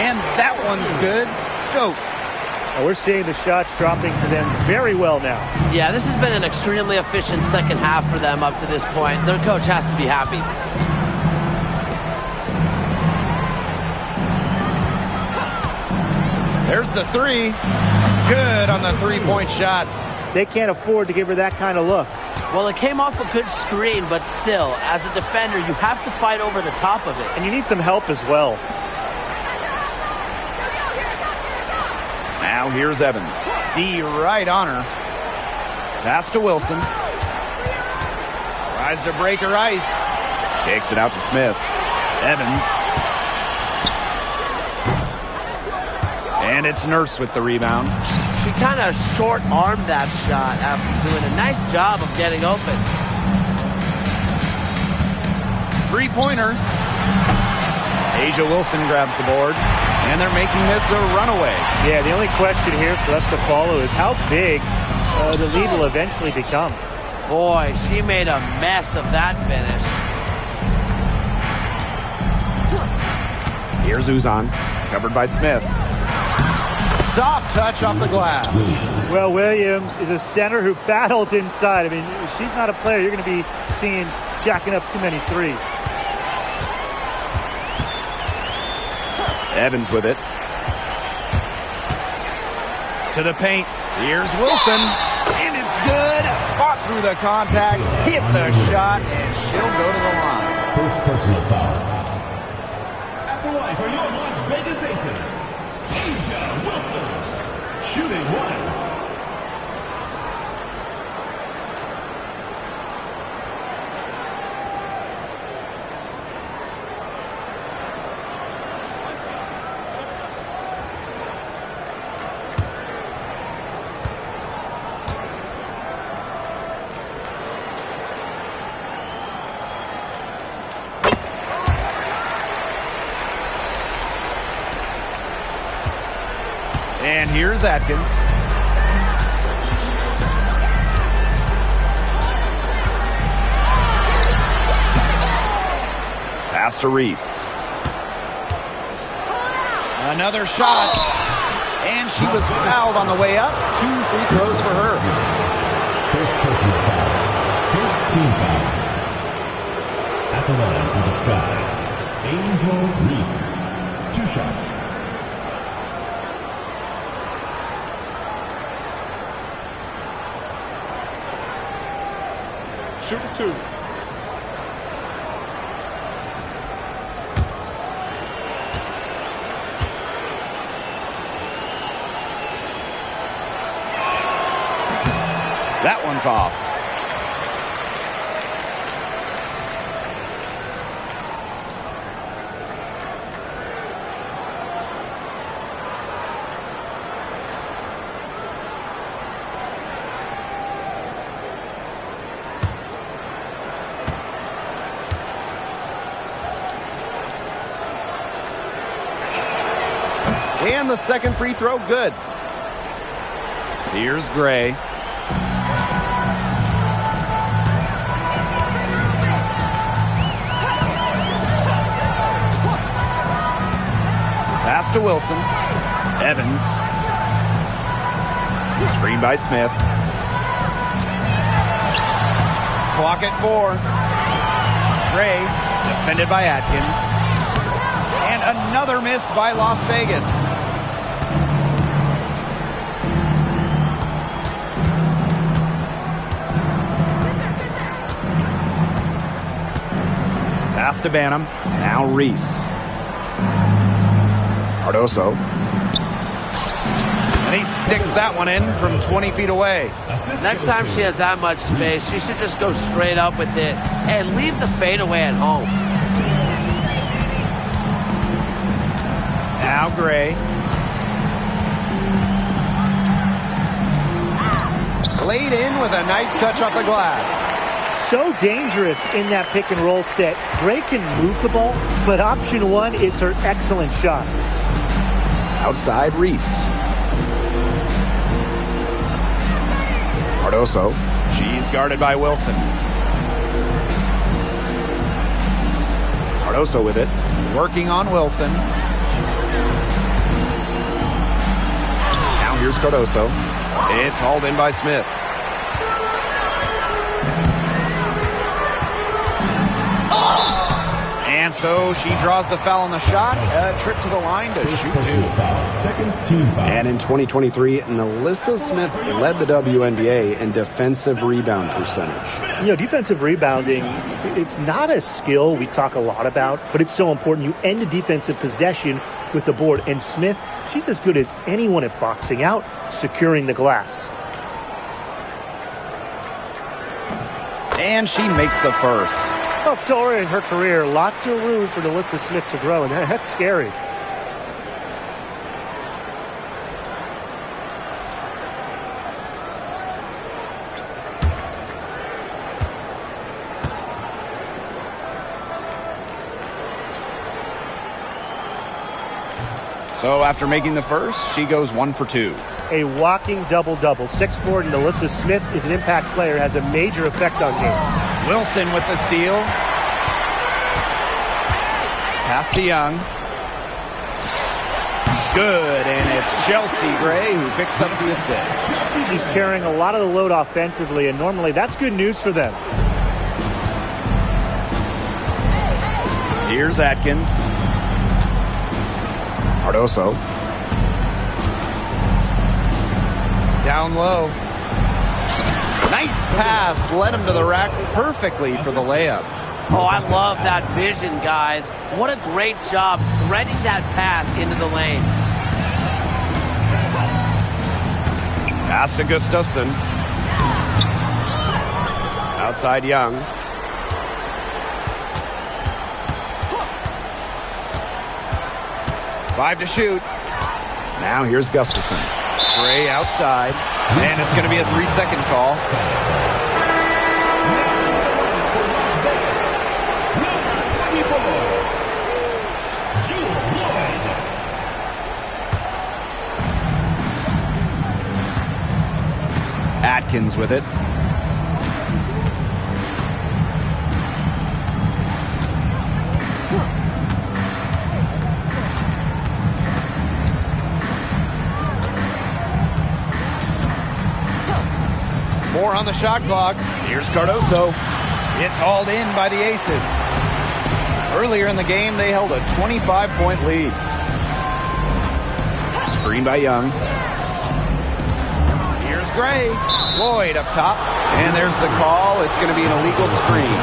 B: And that one's good. Stokes.
C: And we're seeing the shots dropping for them very well now.
E: Yeah, this has been an extremely efficient second half for them up to this point. Their coach has to be happy.
B: There's the 3. Good on the three-point shot.
C: They can't afford to give her that kind of look.
E: Well, it came off a good screen, but still, as a defender, you have to fight over the top of it.
C: And you need some help as well.
A: Now here's Evans.
B: D right on her. Pass to Wilson. Tries to break her ice.
A: Takes it out to Smith.
B: Evans. And it's Nurse with the rebound.
E: She kind of short-armed that shot after doing a nice job of getting open.
B: Three-pointer. Asia Wilson grabs the board, and they're making this a runaway.
C: Yeah, the only question here for us to follow is how big the lead will eventually become.
E: Boy, she made a mess of that finish.
A: Here's Uzan, covered by Smith.
B: Soft touch off the glass.
C: Well, Williams is a center who battles inside. I mean, she's not a player you're going to be seeing jacking up too many threes.
B: Evans with it. To the paint. Here's Wilson. And it's good. Fought through the contact. Hit the shot. And she'll go to the line.
F: First personal foul. At the line for your Las Vegas Aces, Asia Wilson. Shooting one.
B: And here's Atkins. Pass to Reese. Another shot. And she was fouled on the way up. 2 free throws for her.
F: First personal foul. First team foul. At the line for the Sky, Angel Reese. 2 shots.
G: Shooting 2.
B: That one's off. And the second free throw, good. Here's Gray. Pass to Wilson. Evans. The screen by Smith. Clock at 4. Gray, defended by Atkins. And another miss by Las Vegas. Pass to Banham. Now Reese. Cardoso. And he sticks that one in from 20 feet away.
E: Next time she has that much space, she should just go straight up with it and leave the fadeaway at home.
B: Now Gray. Laid in with a nice touch off the glass.
C: So dangerous in that pick and roll set. Gray can move the ball, but option 1 is her excellent shot.
A: Outside Reese. Cardoso.
B: She's guarded by Wilson. Cardoso with it. Working on Wilson. Now here's Cardoso. It's hauled in by Smith. And so she draws the foul on the shot. A trip to the line to shoot 2.
F: Second team foul.
A: And in 2023, Nalissa Smith led the WNBA in defensive rebound percentage.
C: You know, defensive rebounding, it's not a skill we talk a lot about, but it's so important. You end a defensive possession with the board. And Smith, she's as good as anyone at boxing out, securing the glass.
B: And she makes the first.
C: Well, it's still early in her career. Lots of room for Nalissa Smith to grow, and that's scary.
B: So after making the first, she goes 1 for 2.
C: A walking double-double. 6'4" Nalissa Smith is an impact player, has a major effect on games.
B: Wilson with the steal. Pass to Young. Good, and it's It's Chelsea Gray who picks up the assist.
C: She's carrying a lot of the load offensively, and normally that's good news for them.
B: Here's Atkins.
A: Cardoso.
B: Down low. Nice pass. Led him to the rack perfectly for the layup.
E: Oh, I love that vision, guys. What a great job threading that pass into the lane.
B: Pass to Gustafson. Outside Young. Five to shoot.
A: Now here's Gustafson.
B: Gray outside. And it's going to be a 3-second call. Atkins with it. More on the shot clock. Here's Cardoso. It's hauled in by the Aces. Earlier in the game, they held a 25-point lead.
A: Screen by Young.
B: Here's Gray. Lloyd up top. And there's the call. It's going to be an illegal screen.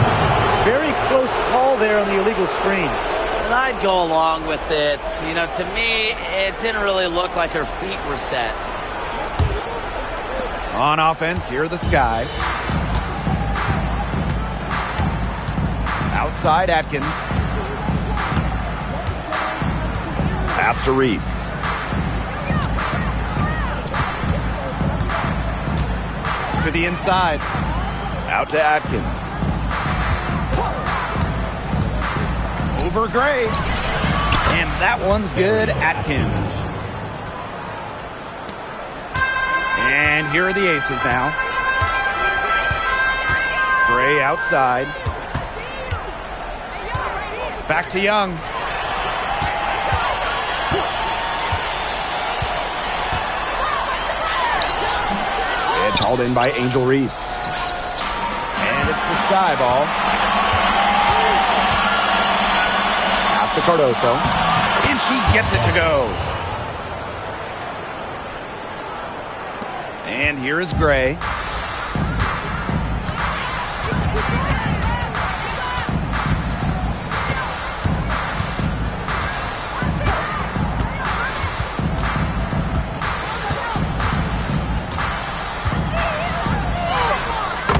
C: Very close call there on the illegal screen.
E: And I'd go along with it. You know, to me, it didn't really look like her feet were set.
B: On offense, here are the Sky. Outside Atkins.
A: Pass to Reese.
B: To the inside.
A: Out to Atkins.
B: Over Gray. And that one's good. Atkins. And here are the Aces now. Gray outside. Back to Young.
A: It's hauled in by Angel Reese.
B: And it's the Sky ball.
A: Pass to Cardoso.
B: And she gets it to go. And here is Gray.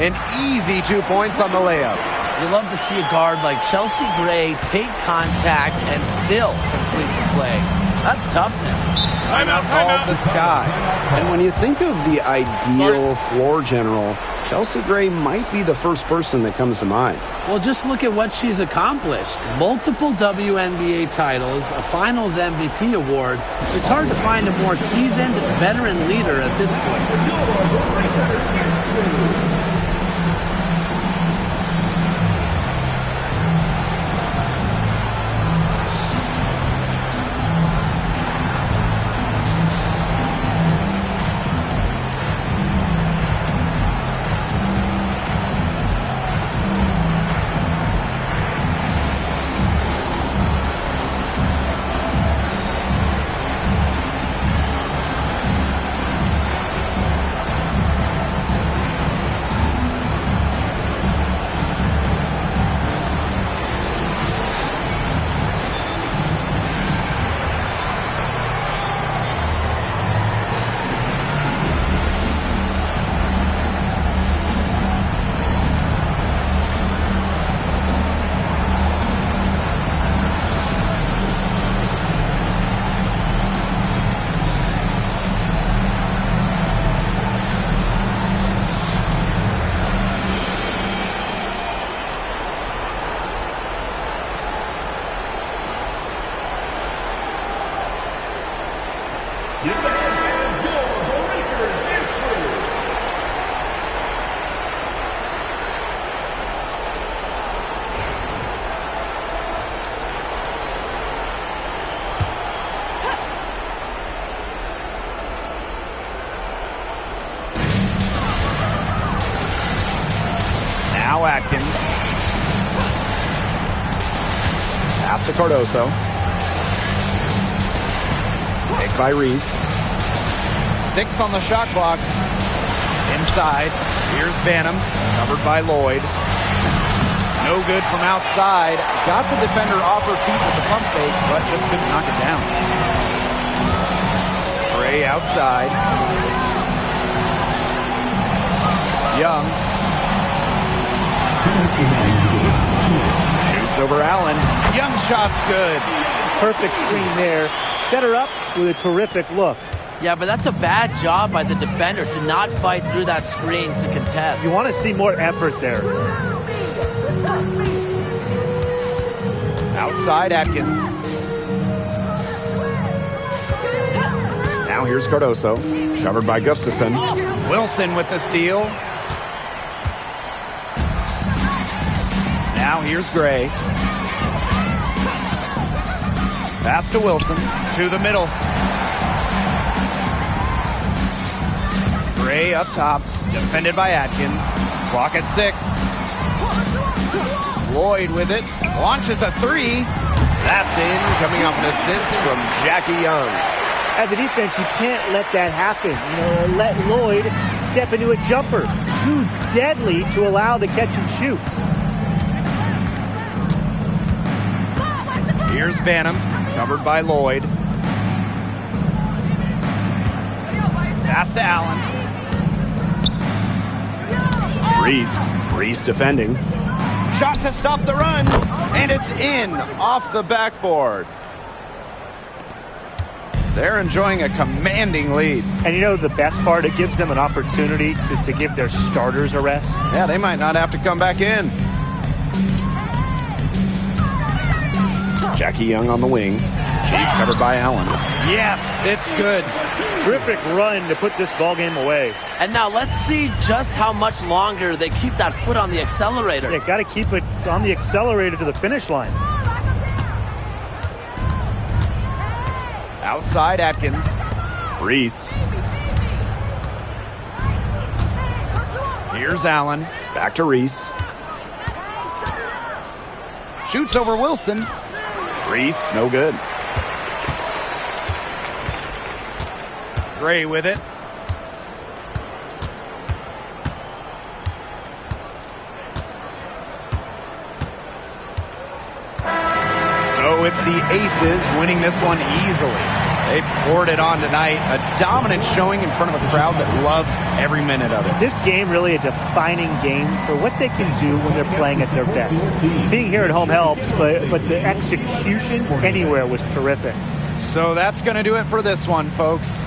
B: An easy 2 points on the layup.
E: You love to see a guard like Chelsea Gray take contact and still complete the play. That's toughness.
B: Timeout called the Sky.
A: And when you think of the ideal floor general, Chelsea Gray might be the first person that comes to mind.
D: Well, just look at what she's accomplished. Multiple WNBA titles, a Finals MVP award. It's hard to find a more seasoned veteran leader at this point.
B: Now Atkins.
A: Pass to Cardoso. Pick by Reese.
B: 6 on the shot clock. Inside. Here's Banham. Covered by Lloyd. No good from outside. Got the defender off her feet with the pump fake, but just couldn't knock it down. Gray outside. Young. Shoots over Allen. Young shot's good.
C: Perfect screen there. Set her up with a terrific look.
E: Yeah, but that's a bad job by the defender to not fight through that screen to contest.
C: You want to see more effort there.
B: Outside Atkins.
A: Now here's Cardoso. Covered by Gustafson.
B: Wilson with the steal. Now here's Gray. Pass to Wilson. To the middle. Gray up top. Defended by Atkins. Clock at 6. Lloyd with it. Launches a 3. That's in. Coming off an assist from Jackie Young.
C: As a defense, you can't let that happen. Let Lloyd step into a jumper. Too deadly to allow the catch and shoot.
B: Here's Banham, covered by Lloyd. Pass to Allen.
A: Reese defending.
B: Shot to stop the run, and it's in off the backboard. They're enjoying a commanding lead.
C: And the best part, it gives them an opportunity to give their starters a rest.
B: Yeah, they might not have to come back in.
A: Jackie Young on the wing. She's covered by Allen.
B: Yes, it's good.
C: Terrific run to put this ball game away.
E: And now let's see just how much longer they keep that foot on the accelerator.
C: Yeah, got to keep it on the accelerator to the finish line.
B: Outside Atkins.
A: Reese.
B: Here's Allen.
A: Back to Reese.
B: Shoots over Wilson.
A: Reese, no good.
B: Gray with it. So it's the Aces winning this one easily. They poured it on tonight. A dominant showing in front of a crowd that loved every minute of it.
C: This game really a defining game for what they can do when they're playing at their best. Being here at home helps, but the execution anywhere was terrific.
B: So that's going to do it for this one, folks.